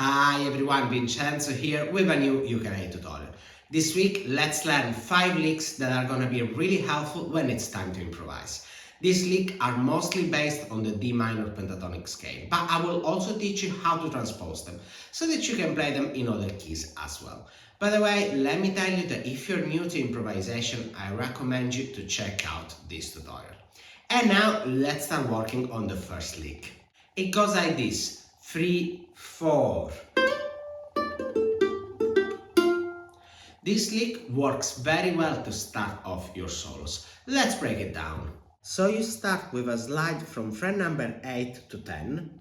Hi everyone, Vincenzo here with a new ukulele tutorial. This week, let's learn 5 licks that are gonna be really helpful when it's time to improvise. These licks are mostly based on the D minor pentatonic scale, but I will also teach you how to transpose them so that you can play them in other keys as well. By the way, let me tell you that if you're new to improvisation, I recommend you to check out this tutorial. And now let's start working on the first lick. It goes like this. 3, 4. This lick works very well to start off your solos. Let's break it down. So you start with a slide from fret number 8 to 10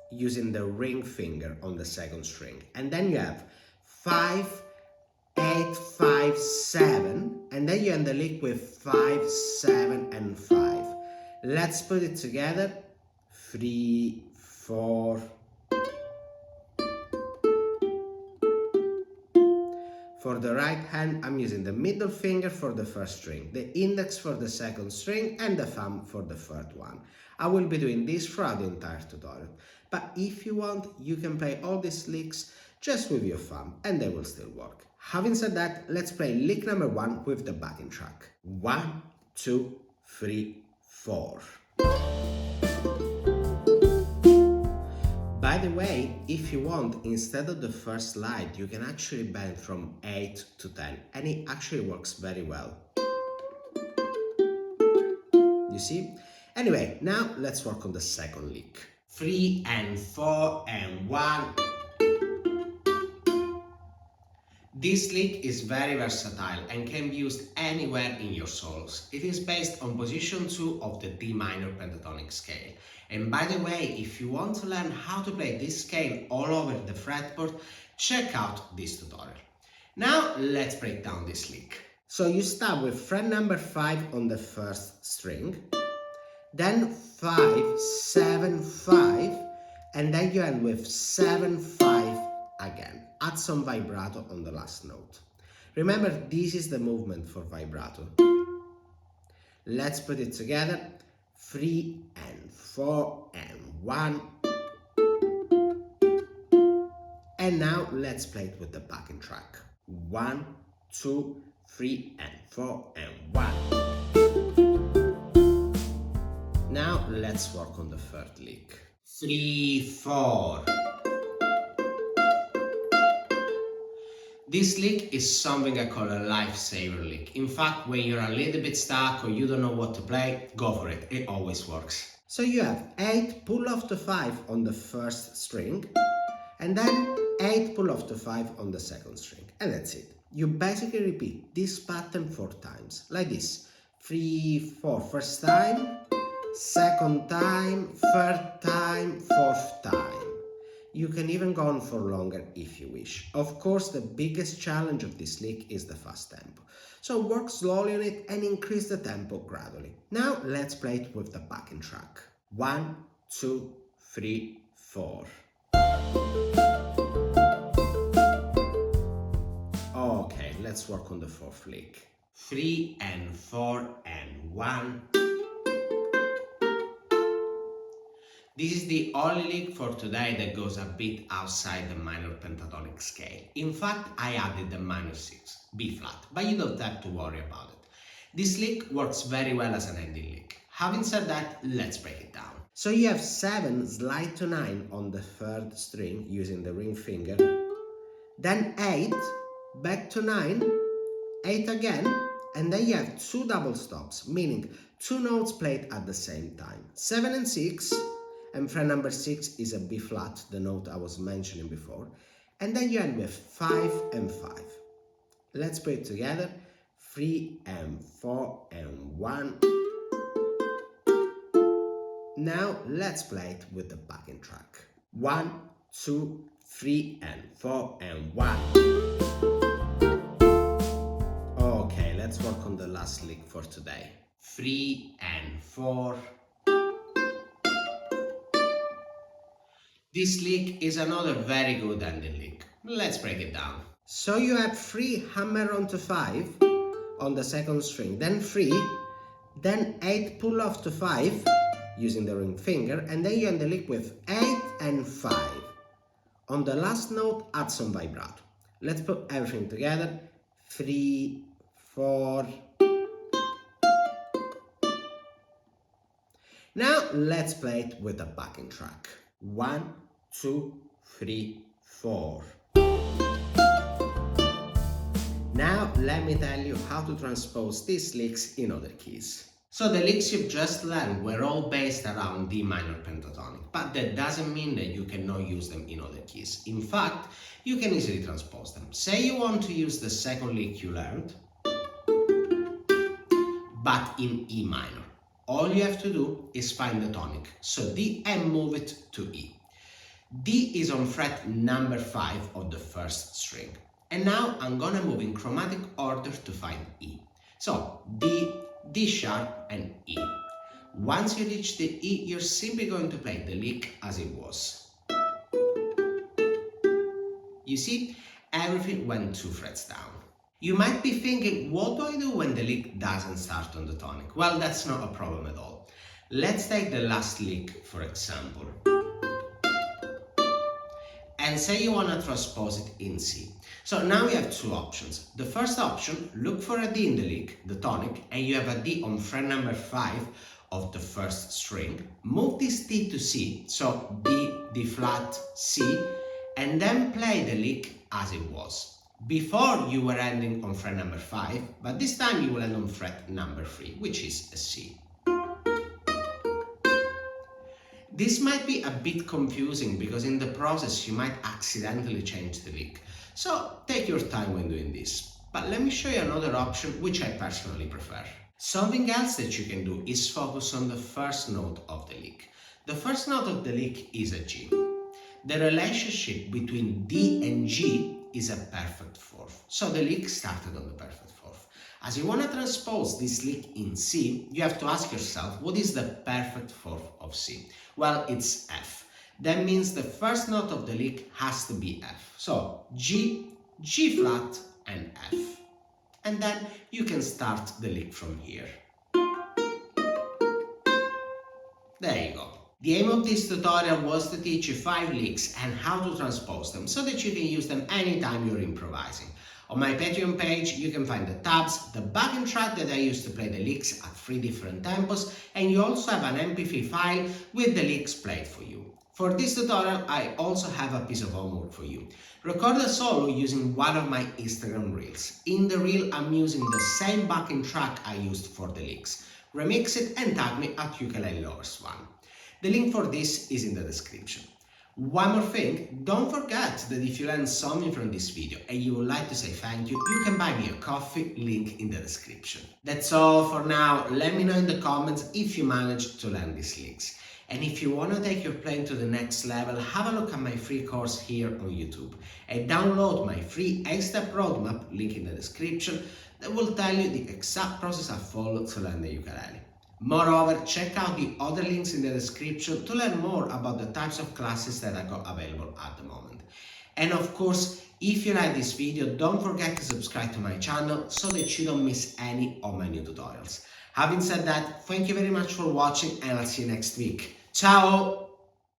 using the ring finger on the second string, and then you have 5, 8, 5, 7, and then you end the lick with 5, 7 and 5. Let's put it together. 3, 4. For the right hand, I'm using the middle finger for the first string, the index for the second string, and the thumb for the third one. I will be doing this throughout the entire tutorial, but if you want, you can play all these licks just with your thumb, and they will still work. Having said that, let's play lick number 1 with the backing track. 1, 2, 3, 4. By the way, if you want, instead of the first slide, you can actually bend from 8 to 10, and it actually works very well. You see? Anyway, now let's work on the second lick. 3 and 4 and 1. This lick is very versatile and can be used anywhere in your solos. It is based on position 2 of the D minor pentatonic scale. And by the way, if you want to learn how to play this scale all over the fretboard, check out this tutorial. Now let's break down this lick. So you start with fret number 5 on the first string, then 5, 7, 5, and then you end with 7, 5 again. Add some vibrato on the last note. Remember, this is the movement for vibrato. Let's put it together. 3 and 4 and 1. And now let's play it with the backing track. 1, 2, 3 and 4 and 1. Now let's work on the third lick. 3, 4. This lick is something I call a lifesaver lick. In fact, when you're a little bit stuck or you don't know what to play, go for it. It always works. So you have 8 pull off to 5 on the first string, and then 8 pull off to 5 on the second string. And that's it. You basically repeat this pattern 4 times, like this. 3, 4, first time, second time, third time, fourth time. You can even go on for longer if you wish. Of course, the biggest challenge of this lick is the fast tempo. So work slowly on it and increase the tempo gradually. Now let's play it with the backing track. 1, 2, 3, 4. Okay, let's work on the fourth lick. 3 and 4 and 1. This is the only lick for today that goes a bit outside the minor pentatonic scale. In fact, I added the minor 6, B flat, but you don't have to worry about it. This lick works very well as an ending lick. Having said that, let's break it down. So you have 7 slide to 9 on the third string using the ring finger, then 8, back to 9, 8 again, and then you have 2 double stops, meaning 2 notes played at the same time. 7 and 6. And fret number 6 is a B flat, the note I was mentioning before. And then you end with 5 and 5. Let's put it together. 3 and 4 and 1. Now let's play it with the backing track. 1, 2, 3 and 4 and 1. Okay, let's work on the last lick for today. 3 and 4. This lick is another very good ending lick. Let's break it down. So you have 3 hammer on to 5 on the second string, then 3, then 8 pull off to 5 using the ring finger, and then you end the lick with 8 and 5. On the last note, add some vibrato. Let's put everything together. 3, 4. Now let's play it with a backing track. 1, 2, 3, 4. Now let me tell you how to transpose these licks in other keys. So the licks you've just learned were all based around D minor pentatonic, but that doesn't mean that you cannot use them in other keys. In fact, you can easily transpose them. Say you want to use the second lick you learned, but in E minor. All you have to do is find the tonic, so D, and move it to E. D is on fret number 5 of the first string. And now I'm gonna move in chromatic order to find E. So D, D sharp, and E. Once you reach the E, you're simply going to play the lick as it was. You see, everything went 2 frets down. You might be thinking, what do I do when the lick doesn't start on the tonic? Well, that's not a problem at all. Let's take the last lick, for example. And say you want to transpose it in C. So now you have 2 options. The first option, look for a D in the lick, the tonic, and you have a D on fret number 5 of the first string. Move this D to C, so D, D flat, C, and then play the lick as it was. Before you were ending on fret number 5, but this time you will end on fret number 3, which is a C. This might be a bit confusing because in the process you might accidentally change the lick. So take your time when doing this. But let me show you another option which I personally prefer. Something else that you can do is focus on the first note of the lick. The first note of the lick is a G. The relationship between D and G is a perfect fourth. So the lick started on the perfect fourth. As you want to transpose this lick in C, you have to ask yourself, what is the perfect fourth of C? Well, it's F. That means the first note of the lick has to be F. So G, G flat, and F. And then you can start the lick from here. There you go. The aim of this tutorial was to teach you 5 licks and how to transpose them so that you can use them anytime you're improvising. On my Patreon page you can find the tabs, the backing track that I use to play the licks at 3 different tempos, and you also have an MP3 file with the licks played for you. For this tutorial I also have a piece of homework for you. Record a solo using one of my Instagram reels. In the reel I'm using the same backing track I used for the licks. Remix it and tag me at Ukulele Lovers 1. The link for this is in the description. One more thing, don't forget that if you learned something from this video and you would like to say thank you, you can buy me a coffee, link in the description. That's all for now. Let me know in the comments if you managed to learn these licks. And if you want to take your playing to the next level, have a look at my free course here on YouTube and download my free 8-step roadmap, link in the description, that will tell you the exact process I follow to learn the ukulele. Moreover, check out the other links in the description to learn more about the types of classes that I got available at the moment. And of course, if you like this video, don't forget to subscribe to my channel so that you don't miss any of my new tutorials. Having said that, thank you very much for watching and I'll see you next week. Ciao!